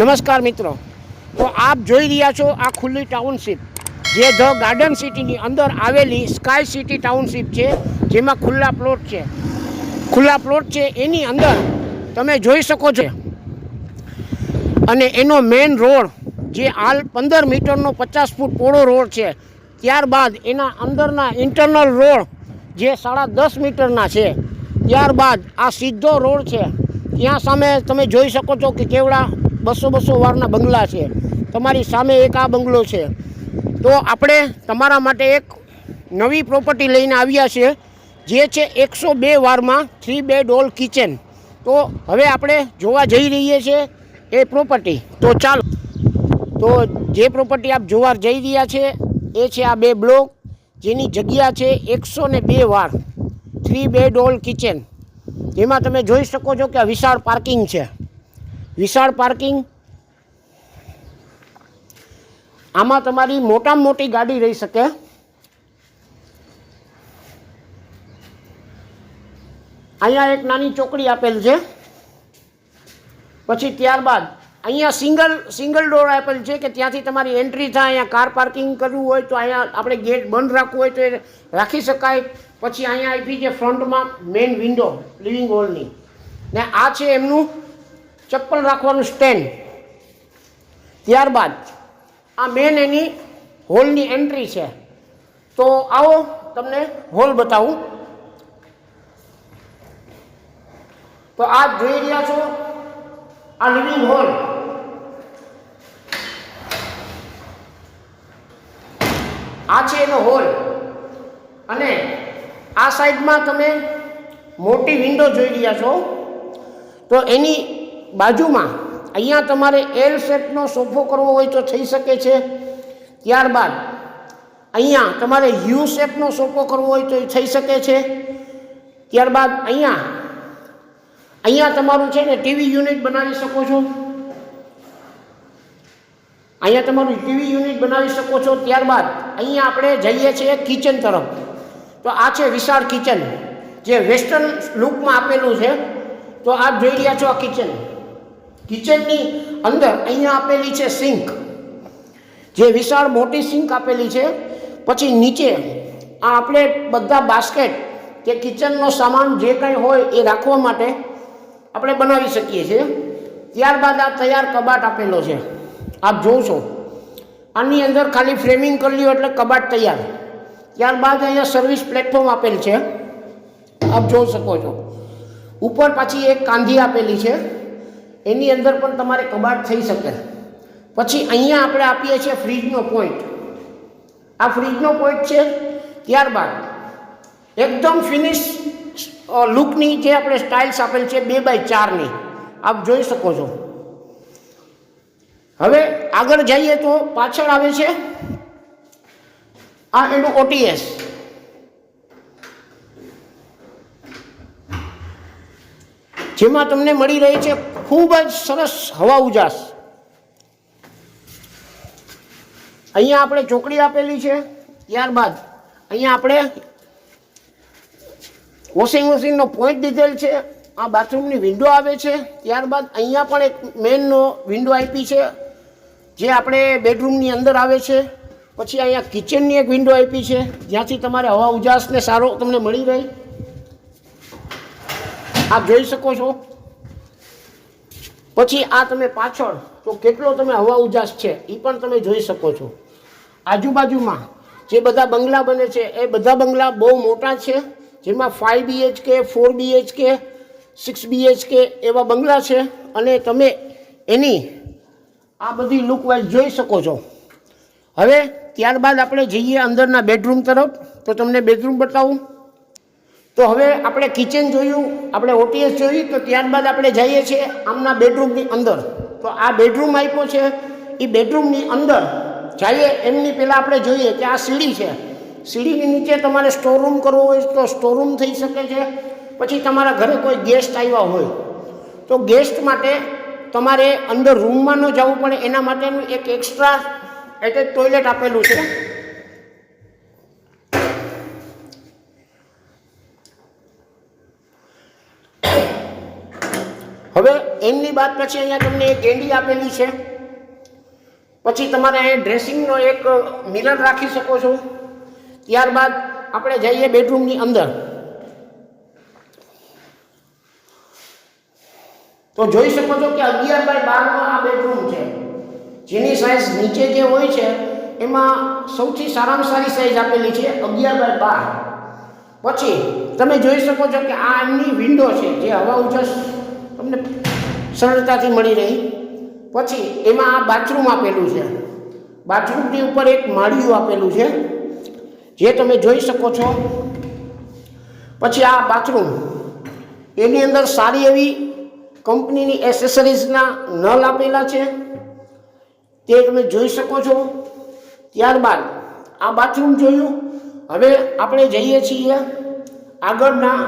નમસ્કાર મિત્રો, તો આપ જોઈ રહ્યા છો આ ખુલ્લી ટાઉનશીપ જે ધ ગાર્ડન સિટીની અંદર આવેલી સ્કાય સિટી ટાઉનશીપ છે, જેમાં ખુલ્લા પ્લોટ છે એની અંદર તમે જોઈ શકો છો. અને એનો મેઇન રોડ જે હાલ 15 મીટરનો 50 ફૂટ પહોળો રોડ છે, ત્યારબાદ એના અંદરના ઇન્ટરનલ રોડ જે 10.5 મીટરના છે, ત્યારબાદ આ સીધો રોડ છે. ત્યાં સામે તમે જોઈ શકો છો કે કેવડા 200 વારના બંગલા છે. તમારી સામે એક આ બંગલો છે. તો આપણે તમારા માટે એક નવી પ્રોપર્ટી લઈને આવ્યા છે, જે છે 102 વારમાં 3 બેડ હોલ કિચન. તો હવે આપણે જોવા જઈ રહીએ છીએ એ પ્રોપર્ટી. તો ચાલો, તો જે પ્રોપર્ટી આપ જોવા જઈ રહ્યા છે એ છે આ 2 બ્લોક, જેની જગ્યા છે 102 વાર 3 બેડ હોલ કિચન. જેમાં તમે જોઈ શકો છો કે વિશાળ પાર્કિંગ છે. વિશાળ પાર્કિંગ, આમાં તમારી મોટામાં મોટી ગાડી રહી શકે. અહીંયા એક નાની ચોકડી આપેલ છે. પછી ત્યારબાદ અહીંયા સિંગલ ડોર આપેલ છે કે ત્યાંથી તમારી એન્ટ્રી થાય. અહીંયા કાર પાર્કિંગ કરવું હોય તો અહીંયા આપણે ગેટ બંધ રાખવું હોય તો એ રાખી શકાય. પછી અહીંયા આપી છે ફ્રન્ટમાં મેઇન વિન્ડો લિવિંગ હોલની, ને આ છે એમનું ચપ્પલ રાખવાનું સ્ટેન્ડ. ત્યારબાદ આ મેન એની હોલની એન્ટ્રી છે. તો આવો તમને હોલ બતાવું. તો આ જોઈ રહ્યા છો આ લિવિંગ હોલ. આ છે એનો હોલ. અને આ સાઈડમાં તમે મોટી વિન્ડો જોઈ રહ્યા છો. તો એની બાજુમાં અહીંયા તમારે એલ શેપનો સોફો કરવો હોય તો થઈ શકે છે. ત્યારબાદ અહીંયા તમારે યુ શેપનો સોફો કરવો હોય તો થઈ શકે છે. ત્યારબાદ અહીંયા તમારું છે ને ટીવી યુનિટ બનાવી શકો છો. અહીંયા તમારું ટીવી યુનિટ બનાવી શકો છો. ત્યારબાદ અહીંયા આપણે જઈએ છીએ કિચન તરફ. તો આ છે વિશાળ કિચન, જે વેસ્ટર્ન લુકમાં આપેલું છે. તો આપ જોઈ રહ્યા છો આ કિચન. કિચનની અંદર અહીંયા આપેલી છે સિંક, જે વિશાળ મોટી સિંક આપેલી છે. પછી નીચે આ આપણે બધા બાસ્કેટ કે કિચનનો સામાન જે કંઈ હોય એ રાખવા માટે આપણે બનાવી શકીએ છીએ. ત્યારબાદ આ તૈયાર કબાટ આપેલો છે. આપ જોવો છો, આની અંદર ખાલી ફ્રેમિંગ કરી લ્યો એટલે કબાટ તૈયાર. ત્યારબાદ અહીંયા સર્વિસ પ્લેટફોર્મ આપેલ છે, આપ જોઈ શકો છો. ઉપર પાછી એક કાંધી આપેલી છે, એની અંદર પણ તમારે કબાટ થઈ શકે. પછી અહીંયા આપણે આપીએ છીએ ફ્રીજનો પોઈન્ટ. આ ફ્રીજનો પોઈન્ટ છે. ત્યારબાદ એકદમ ફિનિશ લુકની જે આપણે સ્ટાઇલ્સ આપેલ છે 2x4ની, આપ જોઈ શકો છો. હવે આગળ જઈએ તો પાછળ આવે છે આ એનું ઓટીએસ. જેમાં તમને મળી રહી છે ખૂબ જ સરસ હવા ઉજાસ. અહીંયા આપણે ચોકડી આપેલી છે. ત્યારબાદ અહીંયા આપણે વોશિંગ મશીનનો પોઈન્ટ દીધેલ છે. આ બાથરૂમની વિન્ડો આવે છે. ત્યારબાદ અહીંયા પણ એક મેઇનનો વિન્ડો આપી છે, જે આપણે બેડરૂમની અંદર આવે છે. પછી અહીંયા કિચનની એક વિન્ડો આપી છે, જ્યાંથી તમારે હવા ઉજાસને સારો તમને મળી રહે. આપ જોઈ શકો છો. પછી આ તમે પાછળ તો કેટલો તમે હવા ઉજાસ છે એ પણ તમે જોઈ શકો છો. આજુબાજુમાં જે બધા બંગલા બને છે એ બધા બંગલા બહુ મોટા છે, જેમાં 5 BHK, 4 BHK, 6 BHK એવા બંગલા છે. અને તમે એની આ બધી લુક વાઇઝ જોઈ શકો છો. હવે ત્યારબાદ આપણે જઈએ અંદરના બેડરૂમ તરફ. તો તમને બેડરૂમ બતાવું. તો હવે આપણે કિચન જોયું, આપણે ઓટીએસ જોયું. તો ત્યારબાદ આપણે જઈએ છીએ આમના બેડરૂમની અંદર. તો આ બેડરૂમ આપ્યો છે, એ બેડરૂમની અંદર જઈએ એમની પહેલાં આપણે જોઈએ કે આ સીડી છે. સીડીની નીચે તમારે સ્ટોરરૂમ કરવો હોય તો સ્ટોરરૂમ થઈ શકે છે. પછી તમારા ઘરે કોઈ ગેસ્ટ આવ્યા હોય તો ગેસ્ટ માટે તમારે અંદર રૂમમાં ન જવું પડે, એના માટેનું એક એક્સ્ટ્રા એટેચ ટોયલેટ આપેલું છે. હવે એમની બાદ પછી અહીંયા તમને એક ગેંડી આપેલી છે, પછી તમારે અહીંયા ડ્રેસિંગનો એક મિરર રાખી શકો છો. ત્યારબાદ આપણે જઈએ બેડરૂમની અંદર. તો જોઈ શકો છો કે 11x12 નો આ બેડરૂમ છે, જેની સાઇઝ નીચે જે હોય છે એમાં સૌથી સારામાં સારી સાઇઝ આપેલી છે 11x12. પછી તમે જોઈ શકો છો કે આ એમની વિન્ડો છે, જે હવા ઉજાસ તમને સરળતાથી મળી રહી. પછી એમાં આ બાથરૂમ આપેલું છે, બાથરૂમની ઉપર એક માળિયું આપેલું છે, જે તમે જોઈ શકો છો. પછી આ બાથરૂમ, એની અંદર સારી એવી કંપનીની એસેસરીઝના નળ આપેલા છે, તે તમે જોઈ શકો છો. ત્યારબાદ આ બાથરૂમ જોયું. હવે આપણે જઈએ છીએ આગળના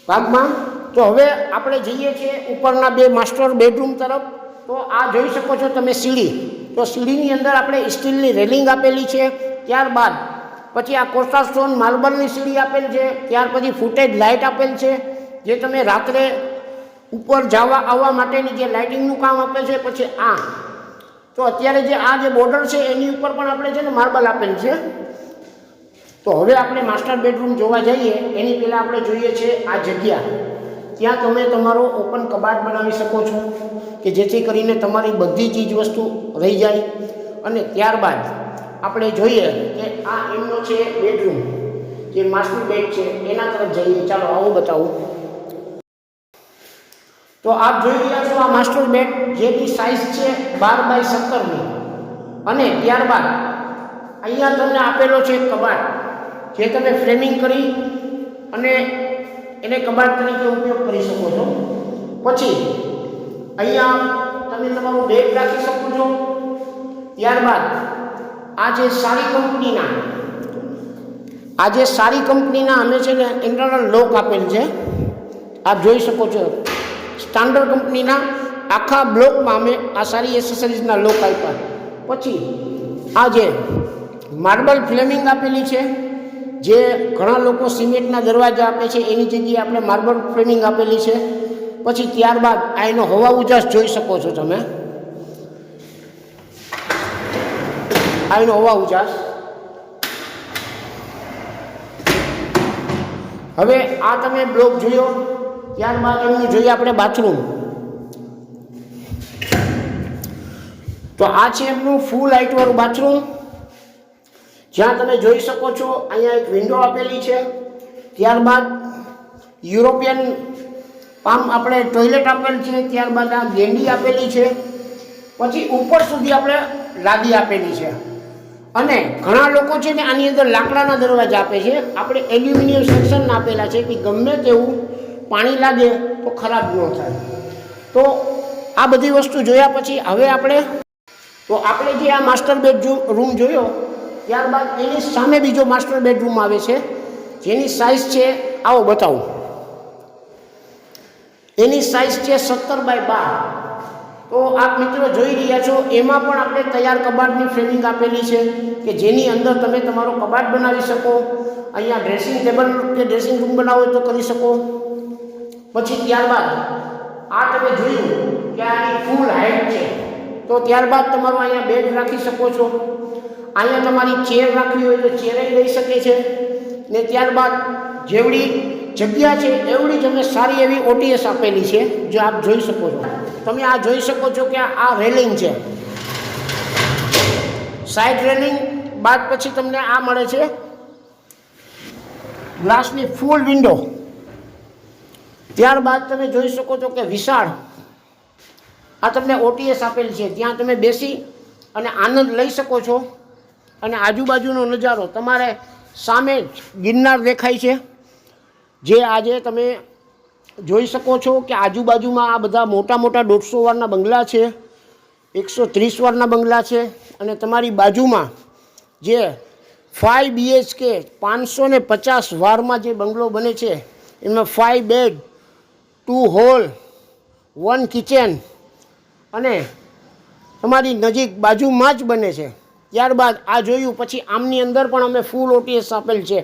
ભાગમાં. તો હવે આપણે જઈએ છીએ ઉપરના બે માસ્ટર બેડરૂમ તરફ. તો આ જોઈ શકો છો તમે સીડી. તો સીડીની અંદર આપણે સ્ટીલની રેલિંગ આપેલી છે. ત્યારબાદ પછી આ કોસ્ટા સ્ટોન માર્બલની સીડી આપેલ છે. ત્યાર પછી ફૂટેજ લાઇટ આપેલ છે, જે તમે રાત્રે ઉપર જવા આવવા માટેની જે લાઇટિંગનું કામ આપે છે. પછી આ તો અત્યારે જે આ જે બોર્ડર છે એની ઉપર પણ આપણે છે ને માર્બલ આપેલ છે. તો હવે આપણે માસ્ટર બેડરૂમ જોવા જઈએ એની પહેલાં આપણે જોઈએ છે આ જગ્યા. ત્યાં તમે તમારો ઓપન કબાટ બનાવી શકો છો, કે જેથી કરીને તમારી બધી ચીજ વસ્તુ રહી જાય. અને ત્યારબાદ આપણે જોઈએ કે આ એમનો છે બેડરૂમ, જે માસ્ટર બેડ છે એના તરફ જઈએ. ચાલો આવું બતાવું. તો આપ જોઈ રહ્યા છો આ માસ્ટર બેડ, જેની સાઇઝ છે 12x17ની. અને ત્યારબાદ અહીંયા તમને આપેલો છે કબાટ, જે તમે ફ્રેમિંગ કરી અને એને કબાટ તરીકે ઉપયોગ કરી શકો છો. પછી અહીંયા તમે તમારું બેગ રાખી શકો છો. ત્યારબાદ આ જે સારી કંપનીના અમે છે ને ઇન્ટરનલ લોક આપેલ છે, આપ જોઈ શકો છો. સ્ટાન્ડર્ડ કંપનીના આખા બ્લોકમાં અમે આ સારી એસેસરીઝના લોક આપ્યા. પછી આ જે માર્બલ ફ્લેમિંગ આપેલી છે, જે ઘણા લોકો સિમેન્ટના દરવાજા આપે છે એની જગ્યાએ આપણે માર્બલ ફ્રેમિંગ આપેલી છે. પછી ત્યારબાદ આ એનો હવા ઉજાસ જોઈ શકો છો તમે, આ એનો હવા ઉજાસ. હવે આ તમે બ્લોક જોયો. ત્યારબાદ એમનું જોઈએ આપણે બાથરૂમ. તો આ છે એમનું ફૂલ હાઇટવાળું બાથરૂમ, જ્યાં તમે જોઈ શકો છો અહીંયા એક વિન્ડો આપેલી છે. ત્યારબાદ યુરોપિયન પામ આપણે ટોયલેટ આપેલ છે. ત્યારબાદ આ ગેંડી આપેલી છે. પછી ઉપર સુધી આપણે લાદી આપેલી છે. અને ઘણા લોકો છે ને આની અંદર લાકડાના દરવાજા આપે છે. આપણે એલ્યુમિનિયમ સેક્શન આપેલા છે કે ગમે તેવું પાણી લાગે તો ખરાબ ન થાય. તો આ બધી વસ્તુ જોયા પછી હવે આપણે જે આ માસ્ટર બેડરૂમ જોયો, ત્યારબાદ એની સામે બીજો માસ્ટર બેડરૂમ આવે છે, જેની સાઇઝ છે, આવો બતાવું. એની સાઇઝ છે 17x12. તો આપ મિત્રો જોઈ રહ્યા છો, એમાં પણ આપણે તૈયાર કબાટની ફ્રેમિંગ આપેલી છે, કે જેની અંદર તમે તમારો કબાટ બનાવી શકો. અહીંયા ડ્રેસિંગ ટેબલ કે ડ્રેસિંગ રૂમ બનાવો તો કરી શકો. પછી ત્યારબાદ આ તમે જોયું કે આની ફૂલ હાઇટ છે. તો ત્યારબાદ તમારો અહીંયા બેડ રાખી શકો છો. અહીંયા તમારી ચેર રાખવી હોય તો ચેર લઈ શકે છે. ને ત્યારબાદ જેવડી જગ્યા છે એવડી જ અમે સારી એવી ઓટીએસ આપેલી છે, જે આપ જોઈ શકો છો. તમે આ જોઈ શકો છો કે આ રેલિંગ છે, સાઇડ રેલિંગ બાદ પછી તમને આ મળે છે ગ્લાસની ફૂલ વિન્ડો. ત્યારબાદ તમે જોઈ શકો છો કે વિશાળ આ તમને ઓટીએસ આપેલ છે, ત્યાં તમે બેસી અને આનંદ લઈ શકો છો. અને આજુબાજુનો નજારો તમારે સામે જ ગિરનાર દેખાય છે, જે આજે તમે જોઈ શકો છો કે આજુબાજુમાં આ બધા મોટા મોટા 150 વારના બંગલા છે, 130 વારના બંગલા છે. અને તમારી બાજુમાં જે 5 BHK 550 વારમાં જે બંગલો બને છે, એમાં 5 બેડ 2 હોલ 1 કિચન અને તમારી નજીક બાજુમાં જ બને છે. ત્યારબાદ આ જોયું પછી આમની અંદર પણ અમે ફૂલ ઓટીએસ આપેલ છે,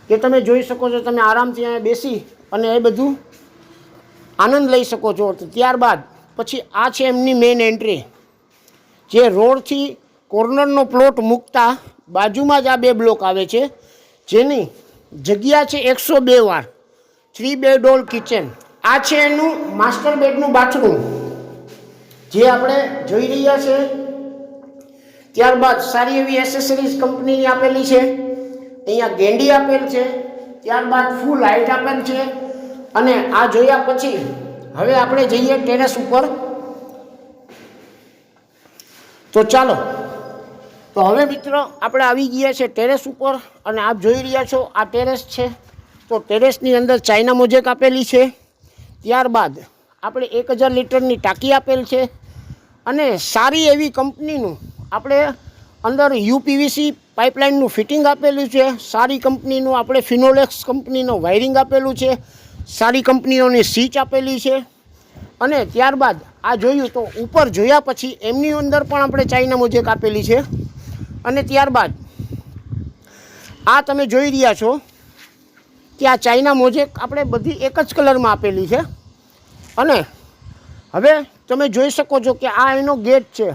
કે તમે જોઈ શકો છો. તમે આરામથી અહીંયા બેસી અને એ બધું આનંદ લઈ શકો છો. તો ત્યારબાદ પછી આ છે એમની મેઇન એન્ટ્રી, જે રોડથી કોર્નરનો પ્લોટ મૂકતા બાજુમાં જ આ 2 બ્લોક આવે છે, જેની જગ્યા છે 102 વાર, 3 બેડ હોલ કિચન. આ છે એનું માસ્ટર બેડનું બાથરૂમ જે આપણે જોઈ રહ્યા છે. ત્યારબાદ સારી એવી એસેસરીઝ કંપનીની આપેલી છે, અહીંયા ગેંડી આપેલ છે, ત્યારબાદ ફૂલ હાઇટ આપેલ છે. અને આ જોયા પછી હવે આપણે જઈએ ટેરેસ ઉપર. તો ચાલો, તો હવે મિત્રો આપણે આવી ગયા છે ટેરેસ ઉપર અને આપ જોઈ રહ્યા છો આ ટેરેસ છે. તો ટેરેસની અંદર ચાઇના મોઝેક આપેલી છે. ત્યારબાદ આપણે 1000 લીટરની ટાંકી આપેલ છે અને સારી એવી કંપનીનું આપણે અંદર યુપીવીસી પાઇપલાઇનનું ફિટિંગ આપેલું છે. સારી કંપનીનું આપણે ફિનોલેક્સ કંપનીનું વાયરિંગ આપેલું છે. સારી કંપનીઓની સ્વિચ આપેલી છે. અને ત્યારબાદ આ જોયું તો ઉપર જોયા પછી એમની અંદર પણ આપણે ચાઇના મોઝેક આપેલી છે. અને ત્યારબાદ આ તમે જોઈ રહ્યા છો કે આ ચાઇના મોઝેક આપણે બધી એક જ કલરમાં આપેલી છે. અને હવે તમે જોઈ શકો છો કે આ એનો ગેટ છે.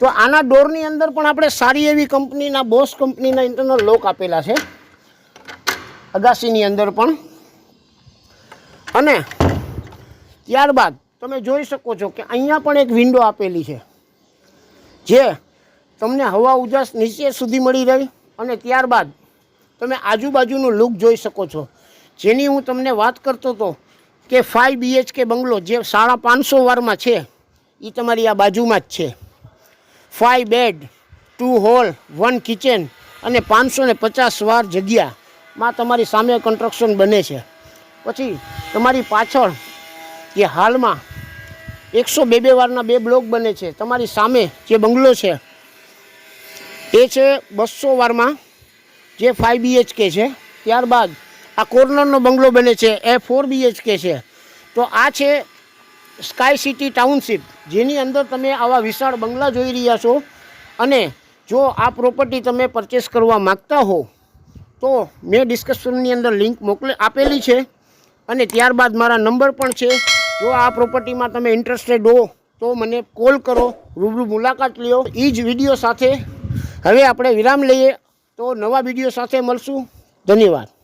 તો આના ડોરની અંદર પણ આપણે સારી એવી કંપનીના બોસ કંપનીના ઇન્ટરનલ લોક આપેલા છે અગાસીની અંદર પણ. અને ત્યારબાદ તમે જોઈ શકો છો કે અહીંયા પણ એક વિન્ડો આપેલી છે, જે તમને હવા ઉજાસ નીચે સુધી મળી રહી. અને ત્યારબાદ તમે આજુબાજુનું લુક જોઈ શકો છો, જેની હું તમને વાત કરતો હતો કે 5 BHK બંગલો જે 550 વારમાં છે એ તમારી આ બાજુમાં જ છે. 5 બેડ, 2 હોલ, 1 કિચન અને 550 વાર જગ્યામાં તમારી સામે કન્સ્ટ્રક્શન બને છે. પછી તમારી પાછળ જે હાલમાં 102 વારના 2 બ્લોક બને છે. તમારી સામે જે બંગલો છે એ છે 200 વારમાં જે 5 BHK છે. ત્યારબાદ આ કોર્નરનો બંગલો બને છે એ 4 BHK છે. તો આ છે સ્કાય સિટી ટાઉનશીપ, જેની અંદર તમે આવા વિશાળ બંગલા જોઈ રહ્યા છો. અને જો આ પ્રોપર્ટી તમે પરચેસ કરવા માગતા હો તો મેં ડિસ્ક્રિપ્શનની અંદર લિંક આપેલી છે. અને ત્યારબાદ મારા નંબર પણ છે. જો આ પ્રોપર્ટીમાં તમે ઇન્ટરેસ્ટેડ હો તો મને કોલ કરો, રૂબરૂ મુલાકાત લ્યો. એ જ વિડીયો સાથે હવે આપણે વિરામ લઈએ. તો નવા વિડીયો સાથે મળશું. ધન્યવાદ.